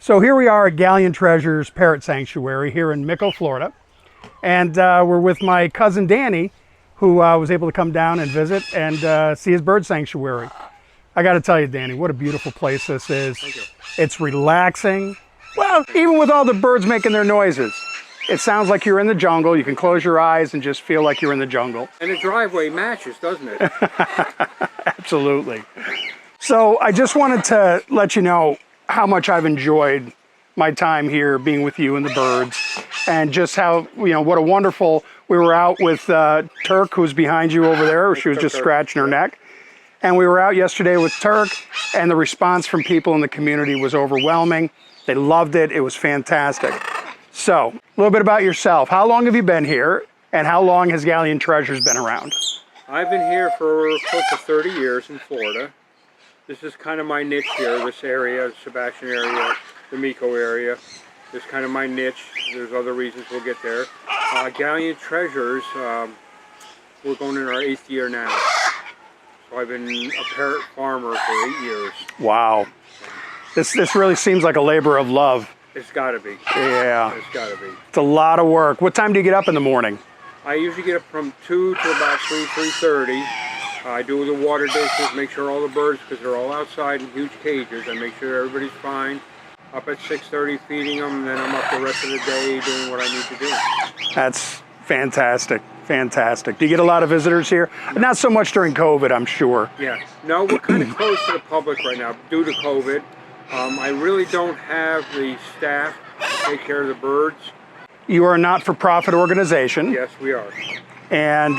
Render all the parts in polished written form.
So here we are at Galleon Treasure's Parrot Sanctuary here in Micco, Florida. And we're with my cousin Danny, who was able to come down and visit and see his bird sanctuary. I got to tell you, Danny, what a beautiful place this is. Thank you. It's relaxing. Well, even with all the birds making their noises, it sounds like you're in the jungle. You can close your eyes and just feel like you're in the jungle. And the driveway matches, doesn't it? Absolutely. So I just wanted to let you know how much I've enjoyed my time here being with you and the birds, and just how, you know, what a wonderful, we were out with Turk, who's behind you over there. She was just scratching her neck. And we were out yesterday with Turk, and the response from people in the community was overwhelming. They loved it. It was fantastic. So, a little bit about yourself. How long have you been here, and how long has Galleon Treasures been around? I've been here for close to 30 years in Florida. This is kind of my niche here, this area, the Sebastian area, the Micco area. This is kind of my niche. There's other reasons we'll get there. Galleon Treasures, we're going in our 8th year now. So I've been a parrot farmer for 8 years. Wow. This really seems like a labor of love. It's got to be. Yeah. It's got to be. It's a lot of work. What time do you get up in the morning? I usually get up from 2 to about 3:30. I do the water dishes, make sure all the birds, because they're all outside in huge cages, I make sure everybody's fine. Up at 6:30 feeding them, and then I'm up the rest of the day doing what I need to do. That's fantastic. Fantastic. Do you get a lot of visitors here? Not so much during COVID, I'm sure. Yeah. No, we're kind of closed to the public right now due to COVID. I really don't have the staff to take care of the birds. You are a not-for-profit organization. Yes, we are. And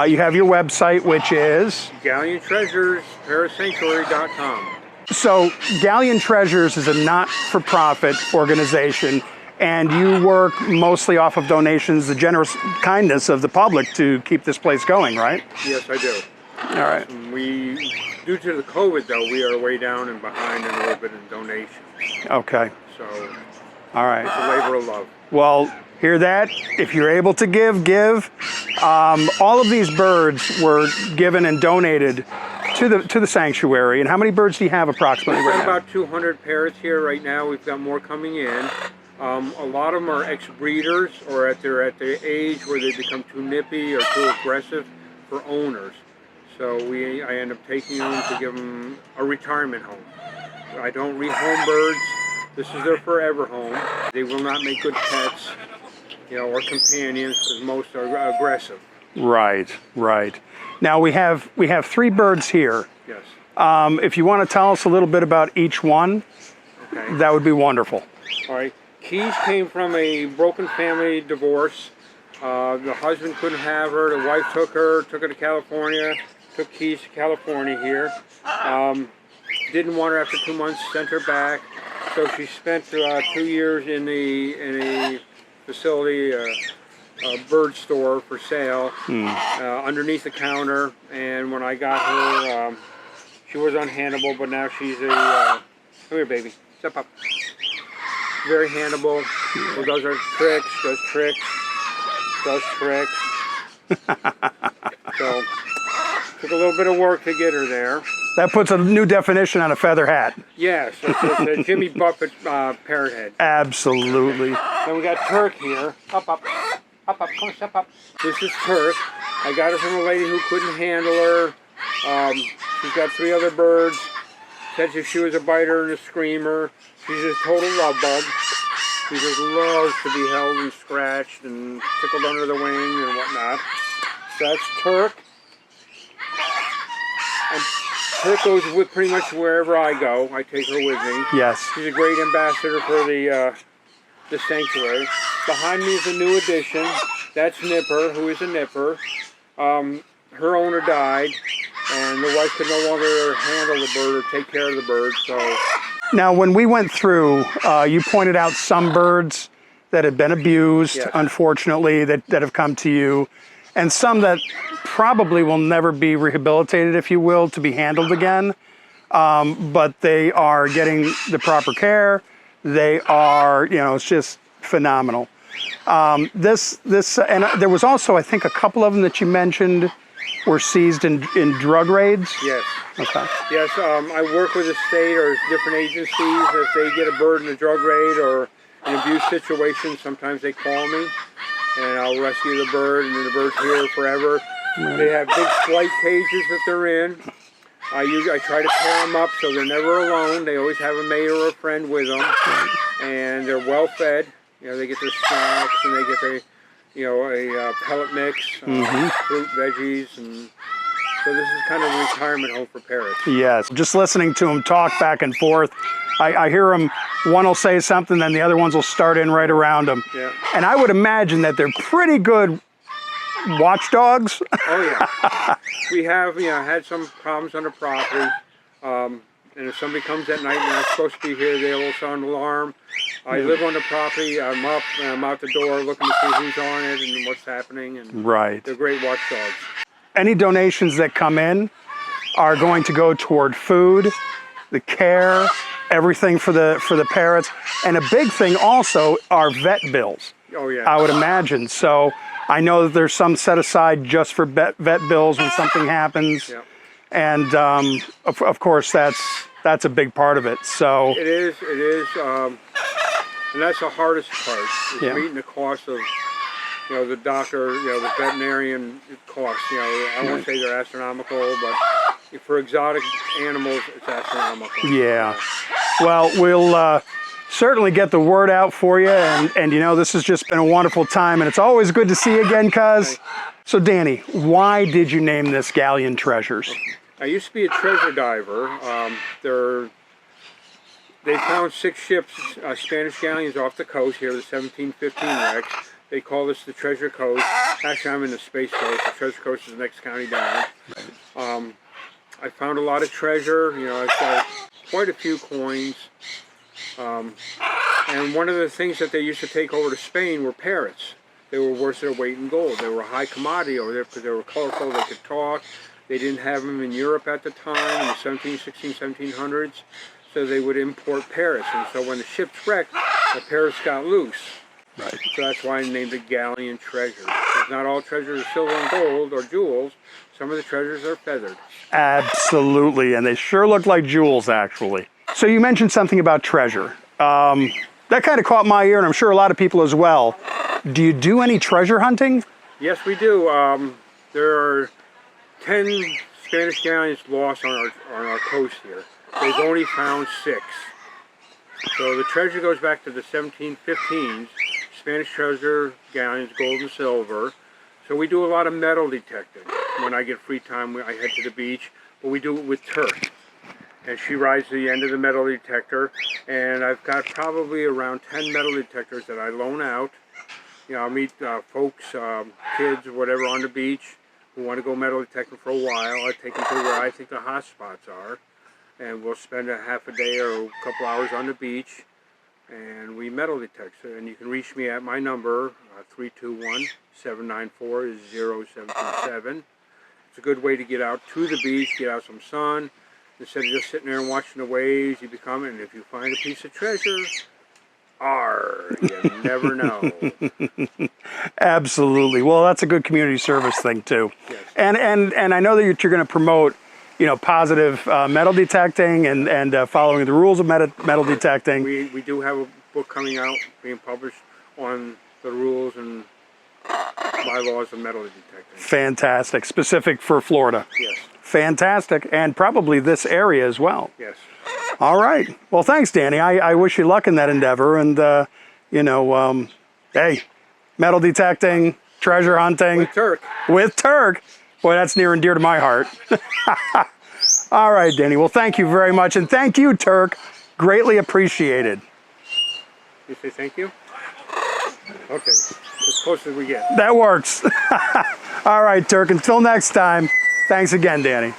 you have your website, which is? Galleon Treasures, ParrotSanctuary.com. So Galleon Treasures is a not-for-profit organization, and you work mostly off of donations, the generous kindness of the public to keep this place going, right? Yes, I do. All right. Due to the COVID, though, we are way down and behind in a little bit in donations. Okay. So, all right. It's a labor of love. Well, hear that? If you're able to give. All of these birds were given and donated to the sanctuary. And how many birds do you have approximately right now? We've got about 200 parrots here right now. We've got more coming in. A lot of them are ex-breeders, or they're at the age where they become too nippy or too aggressive for owners. So I end up taking them to give them a retirement home. I don't rehome birds. This is their forever home. They will not make good pets, you know, or companions, because most are aggressive. Right, right. Now we have 3 birds here. Yes. If you want to tell us a little bit about each one, okay, that would be wonderful. All right. Keys came from a broken family divorce. The husband couldn't have her. The wife took her to California. Took Keys to California here. Didn't want her after 2 months. Sent her back. So she spent 2 years in a facility, a bird store for sale, underneath the counter. And when I got her, she was unhandleable, but now she's a, come here baby, step up. Very handleable, does her tricks, does tricks. So, took a little bit of work to get her there. That puts a new definition on a feather hat. Yes, it's a Jimmy Buffett parrot head. Absolutely. Then we got Turk here. Up, come on, step up. This is Turk. I got her from a lady who couldn't handle her. She's got 3 other birds. Said if she was a biter and a screamer. She's a total love bug. She just loves to be held and scratched and tickled under the wing and whatnot. So that's Turk. And Turk goes with pretty much wherever I go. I take her with me. Yes. She's a great ambassador for the sanctuary. Behind me is a new addition. That's Nipper, who is a nipper. Her owner died, and the wife could no longer handle the bird or take care of the bird, so... Now, when we went through, you pointed out some birds that have been abused, yes, unfortunately, that have come to you, and some that probably will never be rehabilitated, if you will, to be handled again. But they are getting the proper care. They are, you know, it's just phenomenal. And there was also, I think, a couple of them that you mentioned were seized in drug raids? Yes. Okay. Yes, I work with the state or different agencies. If they get a bird in a drug raid or an abuse situation, sometimes they call me and I'll rescue the bird, and then the bird's here forever. Right. They have big flight cages that they're in. I try to pair them up so they're never alone. They always have a mate or a friend with them, and they're well fed. You know, they get their snacks and they get their, you know, a pellet mix, fruit, veggies, and so this is kind of a retirement home for parrots. Yes, just listening to them talk back and forth, I hear them, one will say something, then the other ones will start in right around them. Yeah. And I would imagine that they're pretty good watchdogs. Oh yeah. We have, you know, had some problems on the property. And if somebody comes at night and they're not supposed to be here, they will sound an alarm. I live on the property, I'm up and I'm out the door looking to see who's on it and what's happening. And they're great watchdogs. Any donations that come in are going to go toward food, the care, everything for the parrots. And a big thing also are vet bills. Oh yeah. I would imagine. So I know that there's some set aside just for vet bills when something happens. Yeah. And of course that's a big part of it. So it is, and that's the hardest part, is meeting the cost of, you know, the doctor, you know, the veterinarian costs. You know, I won't say they're astronomical, but for exotic animals, it's astronomical. Yeah. Well, we'll certainly get the word out for you, and you know, this has just been a wonderful time, and it's always good to see you again, cuz. So Danny, why did you name this Galleon Treasures? I used to be a treasure diver. They found 6 ships, Spanish galleons off the coast here, the 1715 wrecks. They call this the Treasure Coast. Actually, I'm in the Space Coast. The Treasure Coast is the next county down. I found a lot of treasure. You know, I've got quite a few coins. And one of the things that they used to take over to Spain were parrots. They were worth their weight in gold. They were a high commodity over there because they were colorful, they could talk. They didn't have them in Europe at the time, in the 1700s, so they would import parrots. And so when the ships wrecked, the parrots got loose. Right. So that's why I named it Galleon Treasures. Because not all treasures are silver and gold or jewels. Some of the treasures are feathered. Absolutely, and they sure look like jewels, actually. So you mentioned something about treasure. That kind of caught my ear, and I'm sure a lot of people as well. Do you do any treasure hunting? Yes, we do. There are 10 Spanish galleons lost on our coast here. They've only found 6. So the treasure goes back to the 1715s. Spanish treasure galleons, gold and silver. So we do a lot of metal detecting. When I get free time, I head to the beach, but we do it with Turk. And she rides to the end of the metal detector, and I've got probably around 10 metal detectors that I loan out. You know, I'll meet folks, kids, whatever, on the beach who want to go metal detecting for a while. I take them to where I think the hot spots are, and we'll spend a half a day or a couple hours on the beach, and we metal detect. And you can reach me at my number, 321-794-0727. It's a good way to get out to the beach, get out some sun. Instead of just sitting there and watching the waves, you become, and if you find a piece of treasure, you never know. Absolutely. Well, that's a good community service thing too. Yes. And I know that you're going to promote, you know, positive metal detecting and following the rules of metal detecting. We do have a book coming out, being published on the rules and bylaws of metal detecting. Fantastic. Specific for Florida. Yes. Fantastic. And probably this area as well. Yes. All right. Well, thanks, Danny. I wish you luck in that endeavor. And, you know, hey, metal detecting, treasure hunting. With Turk. With Turk. Boy, that's near and dear to my heart. All right, Danny. Well, thank you very much. And thank you, Turk. Greatly appreciated. You say thank you? Okay. As close as we get. That works. All right, Turk. Until next time. Thanks again, Danny.